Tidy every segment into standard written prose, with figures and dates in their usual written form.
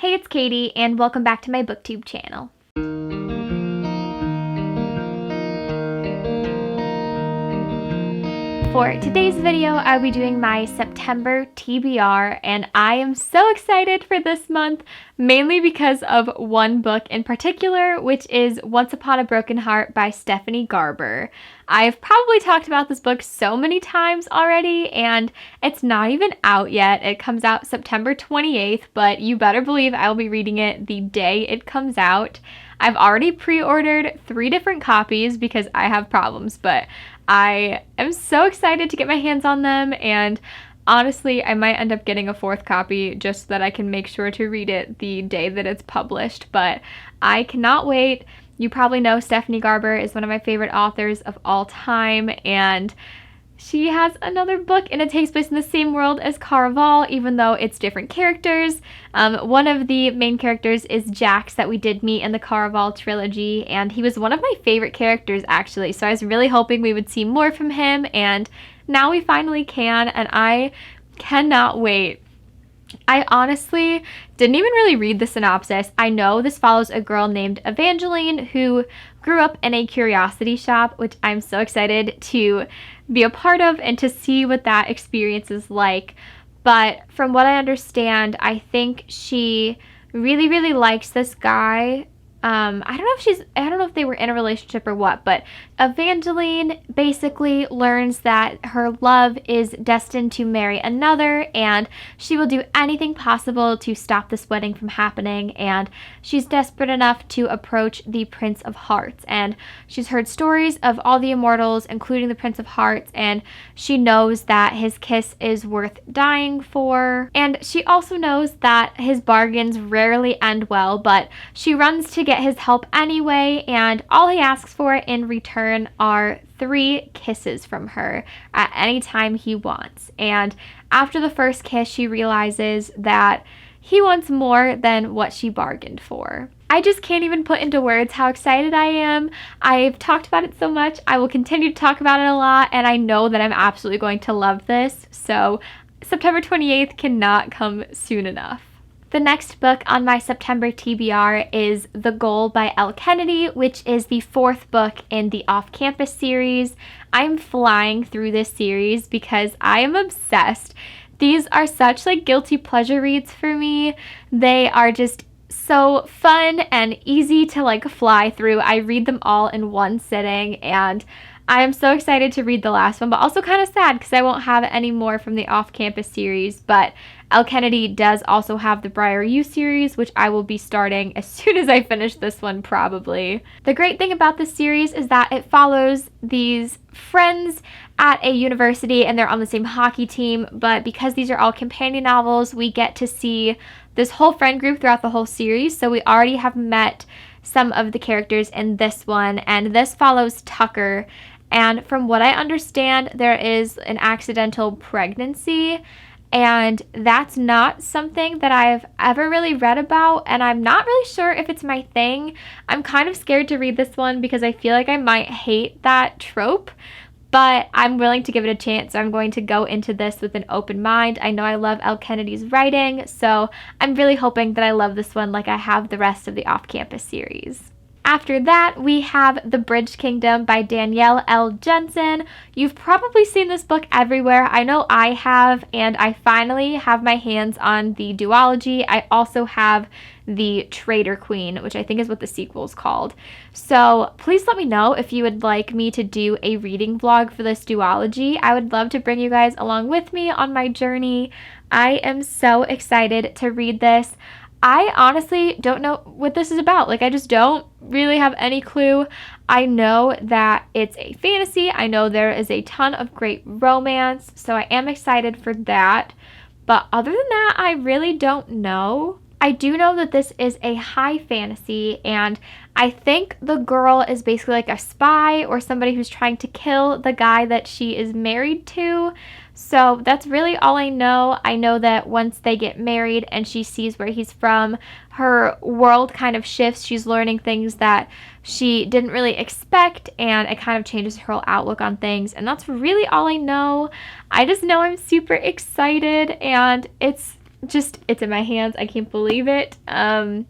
Hey, it's Katie, and welcome back to my booktube channel. For today's video, I'll be doing my September TBR, and I am so excited for this month, mainly because of one book in particular, which is Once Upon a Broken Heart by Stephanie Garber. I've probably talked about this book so many times already, and it's not even out yet. It comes out September 28th, but you better believe I'll be reading it the day it comes out. I've already pre-ordered 3 different copies because I have problems, but I am so excited to get my hands on them, and honestly, I might end up getting a 4th copy just so that I can make sure to read it the day that it's published, but I cannot wait. You probably know Stephanie Garber is one of my favorite authors of all time, and she has another book, and it takes place in the same world as Caraval, even though it's different characters. One of the main characters is Jax that we did meet in the Caraval trilogy, and he was one of my favorite characters, actually, so I was really hoping we would see more from him, and now we finally can, and I cannot wait. I honestly didn't even really read the synopsis. I know this follows a girl named Evangeline who grew up in a curiosity shop, which I'm so excited to be a part of and to see what that experience is like. But from what I understand, I think she really likes this guy. I don't know if they were in a relationship or what, but Evangeline basically learns that her love is destined to marry another, and she will do anything possible to stop this wedding from happening, and she's desperate enough to approach the Prince of Hearts, and she's heard stories of all the immortals, including the Prince of Hearts, and she knows that his kiss is worth dying for, and she also knows that his bargains rarely end well, but she runs to get his help anyway, and all he asks for in return are 3 kisses from her at any time he wants. And after the first kiss, she realizes that he wants more than what she bargained for. I just can't even put into words how excited I am. I've talked about it so much. I will continue to talk about it a lot, and I know that I'm absolutely going to love this. So September 28th cannot come soon enough. The next book on my September TBR is The Goal by Elle Kennedy, which is the 4th book in the Off-Campus series. I'm flying through this series because I am obsessed. These are such guilty pleasure reads for me. They are just so fun and easy to fly through. I read them all in one sitting, and I am so excited to read the last one, but also kind of sad because I won't have any more from the Off-Campus series. But Elle Kennedy does also have the Briar U series, which I will be starting as soon as I finish this one, probably. The great thing about this series is that it follows these friends at a university, and they're on the same hockey team, but because these are all companion novels, we get to see this whole friend group throughout the whole series, so we already have met some of the characters in this one, and this follows Tucker. And from what I understand, there is an accidental pregnancy, and that's not something that I've ever really read about, and I'm not really sure if it's my thing. I'm kind of scared to read this one because I feel like I might hate that trope, but I'm willing to give it a chance, so I'm going to go into this with an open mind. I know I love Elle Kennedy's writing, so I'm really hoping that I love this one like I have the rest of the Off-Campus series. After that, we have The Bridge Kingdom by Danielle L. Jensen. You've probably seen this book everywhere. I know I have, and I finally have my hands on the duology. I also have the Traitor Queen, which I think is what the sequel is called. So please let me know if you would like me to do a reading vlog for this duology. I would love to bring you guys along with me on my journey. I am so excited to read this. I honestly don't know what this is about. I just don't really have any clue. I know that it's a fantasy. I know there is a ton of great romance, so I am excited for that. But other than that, I really don't know. I do know that this is a high fantasy, and I think the girl is basically a spy or somebody who's trying to kill the guy that she is married to. So that's really all I know. I know that once they get married and she sees where he's from, her world kind of shifts. She's learning things that she didn't really expect, and it kind of changes her whole outlook on things. And that's really all I know. I just know I'm super excited, and it's it's in my hands. I can't believe it. I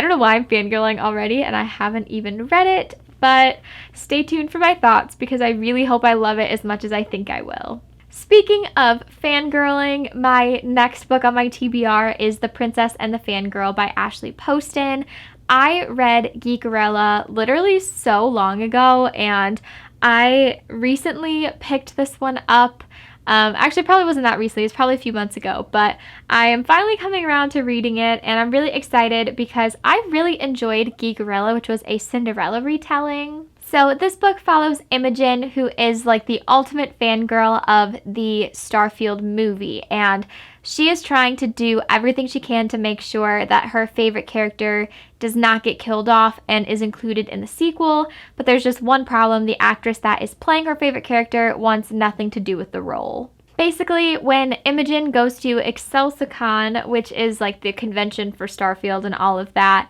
don't know why I'm fangirling already and I haven't even read it, but stay tuned for my thoughts because I really hope I love it as much as I think I will. Speaking of fangirling, my next book on my TBR is The Princess and the Fangirl by Ashley Poston. I read Geekerella literally so long ago, and I recently picked this one up. Actually, probably wasn't that recently. It's probably a few months ago, but I am finally coming around to reading it, and I'm really excited because I really enjoyed Geekerella, which was a Cinderella retelling. So this book follows Imogen, who is like the ultimate fangirl of the Starfield movie, and she is trying to do everything she can to make sure that her favorite character does not get killed off and is included in the sequel, but there's just one problem: the actress that is playing her favorite character wants nothing to do with the role. Basically, when Imogen goes to ExcelsiCon, which is like the convention for Starfield and all of that,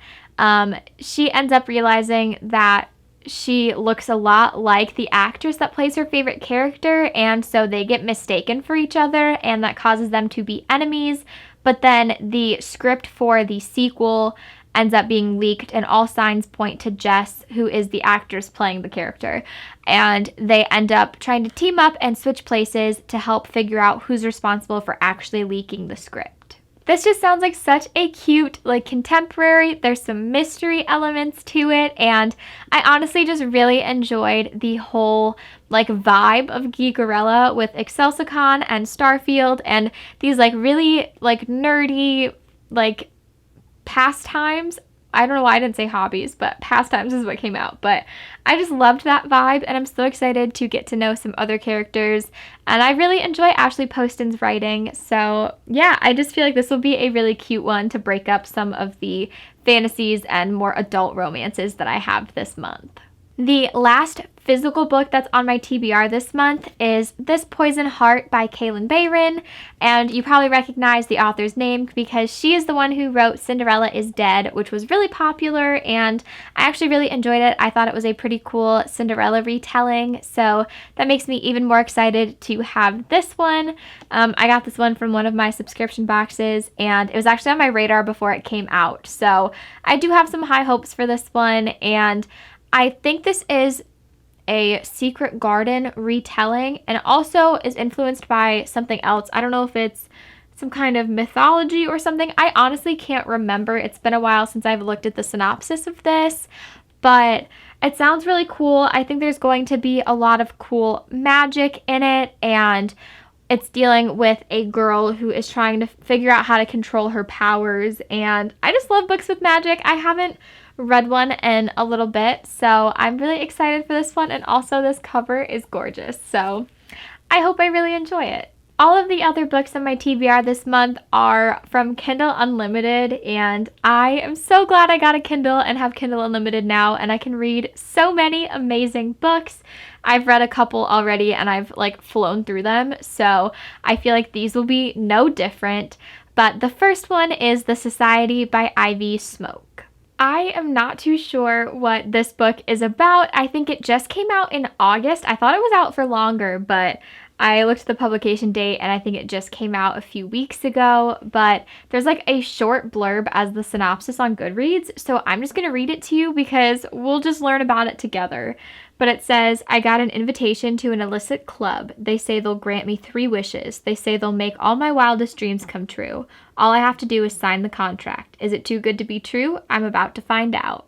she ends up realizing that she looks a lot like the actress that plays her favorite character, and so they get mistaken for each other, and that causes them to be enemies. But then the script for the sequel ends up being leaked, and all signs point to Jess, who is the actress playing the character. And they end up trying to team up and switch places to help figure out who's responsible for actually leaking the script. This just sounds like such a cute, like, contemporary. There's some mystery elements to it, and I honestly just really enjoyed the whole, like, vibe of Geekerella with ExcelsiCon and Starfield and these, like, really, like, nerdy, like, pastimes. I don't know why I didn't say hobbies, but pastimes is what came out. But I just loved that vibe, and I'm so excited to get to know some other characters. And I really enjoy Ashley Poston's writing. So yeah, I just feel like this will be a really cute one to break up some of the fantasies and more adult romances that I have this month. The last physical book that's on my TBR this month is This Poison Heart by Kaylin Bayron, and you probably recognize the author's name because she is the one who wrote Cinderella is Dead, which was really popular, and I actually really enjoyed it. I thought it was a pretty cool Cinderella retelling, so that makes me even more excited to have this one. I got this one from one of my subscription boxes, and it was actually on my radar before it came out, so I do have some high hopes for this one, and I think this is a Secret Garden retelling, and it also is influenced by something else. I don't know if it's some kind of mythology or something. I honestly can't remember. It's been a while since I've looked at the synopsis of this, but it sounds really cool. I think there's going to be a lot of cool magic in it, and it's dealing with a girl who is trying to figure out how to control her powers, and I just love books with magic. I haven't read one in a little bit, so I'm really excited for this one, and also this cover is gorgeous, so I hope I really enjoy it. All of the other books on my TBR this month are from Kindle Unlimited, and I am so glad I got a Kindle and have Kindle Unlimited now, and I can read so many amazing books. I've read a couple already, and I've like flown through them, so I feel like these will be no different. But the first one is The Society by Ivy Smoke. I am not too sure what this book is about. I think it just came out in August. I thought it was out for longer, but I looked at the publication date and I think it just came out a few weeks ago. But there's like a short blurb as the synopsis on Goodreads, so I'm just going to read it to you because we'll just learn about it together. But it says, I got an invitation to an illicit club. They say they'll grant me 3 wishes. They say they'll make all my wildest dreams come true. All I have to do is sign the contract. Is it too good to be true? I'm about to find out.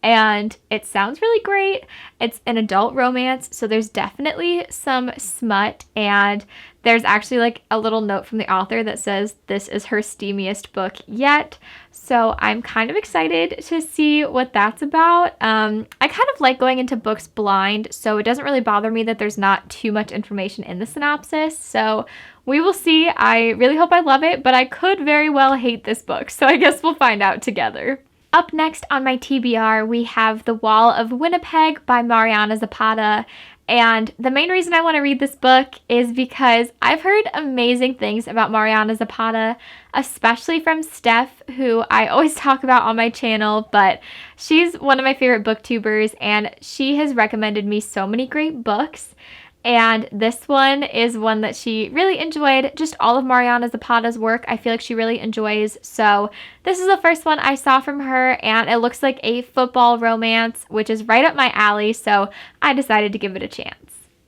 And it sounds really great. It's an adult romance, so there's definitely some smut, and there's actually like a little note from the author that says this is her steamiest book yet. So I'm kind of excited to see what that's about. I kind of like going into books blind, so it doesn't really bother me that there's not too much information in the synopsis. So we will see. I really hope I love it, but I could very well hate this book, so I guess we'll find out together. Up next on my TBR, we have The Wall of Winnipeg by Mariana Zapata. And the main reason I want to read this book is because I've heard amazing things about Mariana Zapata, especially from Steph, who I always talk about on my channel, but she's one of my favorite booktubers, and she has recommended me so many great books. And this one is one that she really enjoyed. Just all of Mariana Zapata's work, I feel like she really enjoys. So this is the first one I saw from her, and it looks like a football romance, which is right up my alley. So I decided to give it a chance.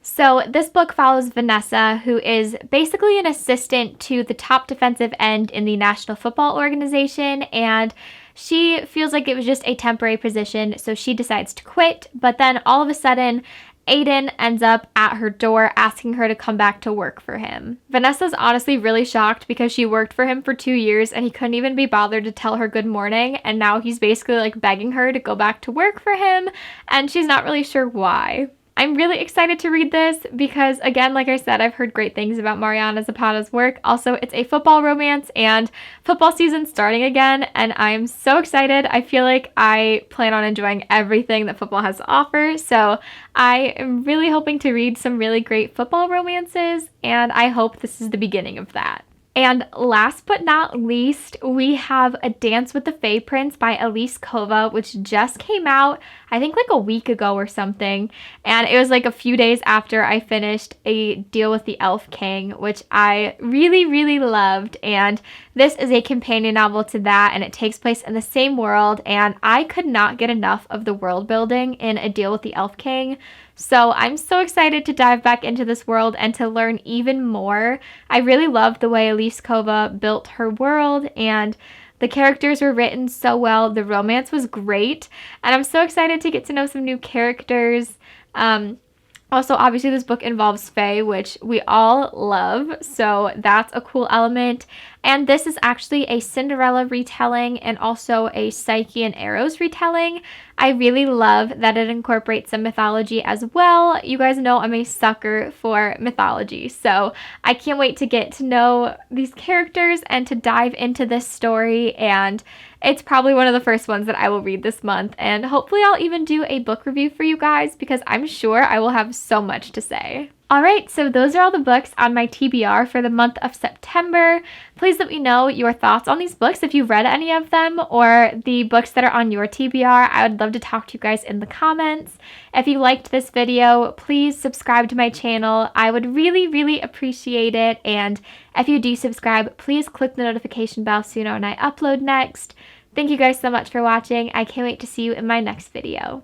So this book follows Vanessa, who is basically an assistant to the top defensive end in the National Football Organization, and she feels like it was just a temporary position, so she decides to quit. But then all of a sudden, Aiden ends up at her door asking her to come back to work for him. Vanessa's honestly really shocked because she worked for him for 2 years and he couldn't even be bothered to tell her good morning, and now he's basically like begging her to go back to work for him, and she's not really sure why. I'm really excited to read this because, again, like I said, I've heard great things about Mariana Zapata's work. Also, it's a football romance and football season's starting again, and I'm so excited. I feel like I plan on enjoying everything that football has to offer, so I am really hoping to read some really great football romances, and I hope this is the beginning of that. And last but not least, we have A Dance with the Fae Prince by Elise Kova, which just came out, I think like a week ago or something. And it was like a few days after I finished A Deal with the Elf King, which I really, really loved. And this is a companion novel to that, and it takes place in the same world. And I could not get enough of the world building in A Deal with the Elf King. So I'm so excited to dive back into this world and to learn even more. I really loved the way Elise Kova built her world, and the characters were written so well. The romance was great, and I'm so excited to get to know some new characters. Also, obviously, this book involves Fae, which we all love, so that's a cool element. And this is actually a Cinderella retelling and also a Psyche and Eros retelling. I really love that it incorporates some mythology as well. You guys know I'm a sucker for mythology, so I can't wait to get to know these characters and to dive into this story. And it's probably one of the first ones that I will read this month, and hopefully I'll even do a book review for you guys because I'm sure I will have so much to say. Alright, so those are all the books on my TBR for the month of September. Please let me know your thoughts on these books if you've read any of them or the books that are on your TBR. I would love to talk to you guys in the comments. If you liked this video, please subscribe to my channel. I would really, really appreciate it. And if you do subscribe, please click the notification bell so you know when I upload next. Thank you guys so much for watching. I can't wait to see you in my next video.